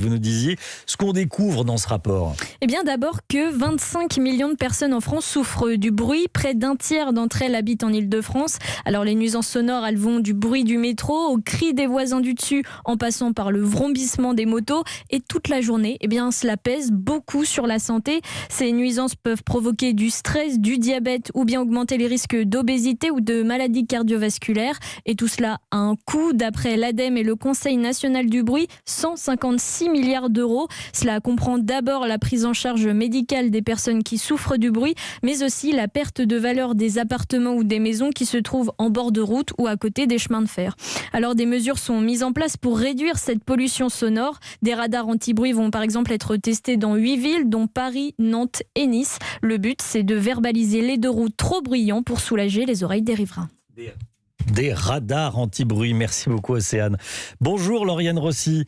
Vous nous disiez ce qu'on découvre dans ce rapport. Eh bien d'abord que 25 millions de personnes en France souffrent du bruit. Près d'un tiers d'entre elles habitent en Île-de-France. Alors les nuisances sonores, elles vont du bruit du métro au cri des voisins du dessus en passant par le vrombissement des motos. Et toute la journée, eh bien, cela pèse beaucoup sur la santé. Ces nuisances peuvent provoquer du stress, du diabète ou bien augmenter les risques d'obésité ou de maladies cardiovasculaires. Et tout cela a un coût. D'après l'ADEME et le Conseil national du bruit, 156 milliards d'euros. Cela comprend d'abord la prise en charge médicale des personnes qui souffrent du bruit, mais aussi la perte de valeur des appartements ou des maisons qui se trouvent en bord de route ou à côté des chemins de fer. Alors des mesures sont mises en place pour réduire cette pollution sonore. Des radars anti-bruit vont par exemple être testés dans 8 villes, dont Paris, Nantes et Nice. Le but, c'est de verbaliser les deux roues trop bruyants pour soulager les oreilles des riverains. Des radars anti-bruit. Merci beaucoup, Océane. Bonjour, Lauriane Rossi.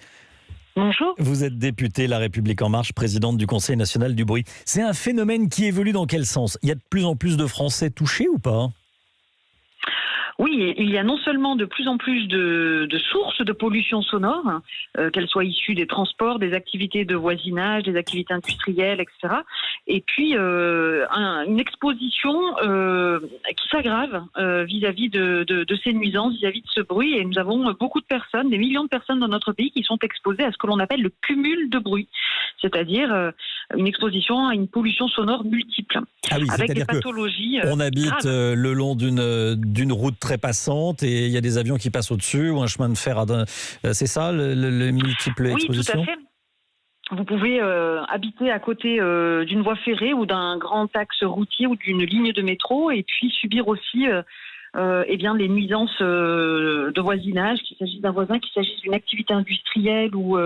Bonjour. Vous êtes députée La République En Marche, présidente du Conseil national du bruit. C'est un phénomène qui évolue dans quel sens ? Il y a de plus en plus de Français touchés ou pas ? Oui, il y a non seulement de plus en plus de sources de pollution sonore, qu'elles soient issues des transports, des activités de voisinage, des activités industrielles, etc. Et puis une exposition qui s'aggrave vis-à-vis de ces nuisances, vis-à-vis de ce bruit. Et nous avons beaucoup de personnes, des millions de personnes dans notre pays qui sont exposées à ce que l'on appelle le cumul de bruit, c'est-à-dire une exposition à une pollution sonore multiple, ah oui, avec des pathologies on habite le long d'une route très passante et il y a des avions qui passent au-dessus ou un chemin de fer. C'est ça, le multiple exposition ? Oui, tout à fait. Vous pouvez habiter à côté d'une voie ferrée ou d'un grand axe routier ou d'une ligne de métro et puis subir aussi les nuisances de voisinage, qu'il s'agisse d'un voisin, qu'il s'agisse d'une activité industrielle ou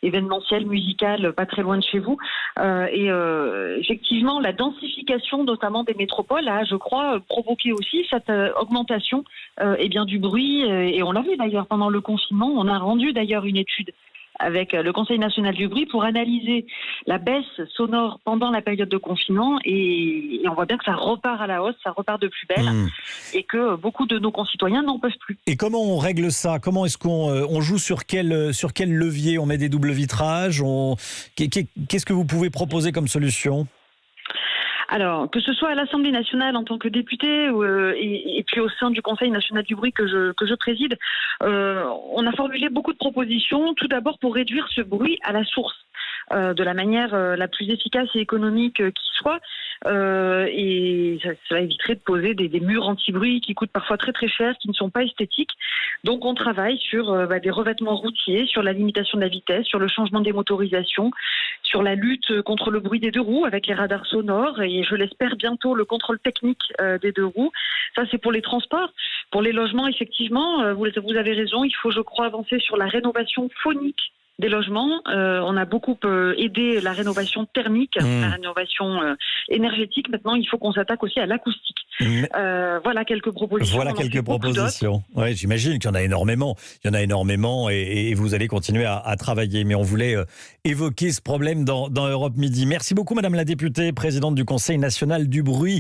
événementielle, musicale, pas très loin de chez vous. Effectivement, la densification notamment des métropoles a, je crois, provoqué aussi cette augmentation du bruit. Et on l'a vu d'ailleurs pendant le confinement. On a rendu d'ailleurs une étude avec le Conseil national du bruit pour analyser la baisse sonore pendant la période de confinement et on voit bien que ça repart à la hausse, ça repart de plus belle et que beaucoup de nos concitoyens n'en peuvent plus. Et comment on règle ça ? Comment est-ce qu'on joue sur quel levier ? On met des doubles vitrages ? Qu'est-ce que vous pouvez proposer comme solution ? Alors, que ce soit à l'Assemblée nationale en tant que députée et puis au sein du Conseil national du bruit que je préside, on a formulé beaucoup de propositions, tout d'abord pour réduire ce bruit à la source. De la manière la plus efficace et économique qui soit, et ça éviterait de poser des murs anti-bruit qui coûtent parfois très très cher, qui ne sont pas esthétiques. Donc on travaille sur des revêtements routiers, sur la limitation de la vitesse, sur le changement des motorisations, sur la lutte contre le bruit des deux roues avec les radars sonores et je l'espère bientôt le contrôle technique des deux roues. Ça c'est pour les transports. Pour les logements, effectivement, vous avez raison, il faut je crois avancer sur la rénovation phonique des logements. On a beaucoup aidé la rénovation thermique, la rénovation énergétique. Maintenant, il faut qu'on s'attaque aussi à l'acoustique. Voilà quelques propositions. Voilà quelques propositions. Ouais, j'imagine qu'il y en a énormément. Il y en a énormément et vous allez continuer à travailler. Mais on voulait évoquer ce problème dans Europe Midi. Merci beaucoup, Madame la députée, présidente du Conseil national du bruit.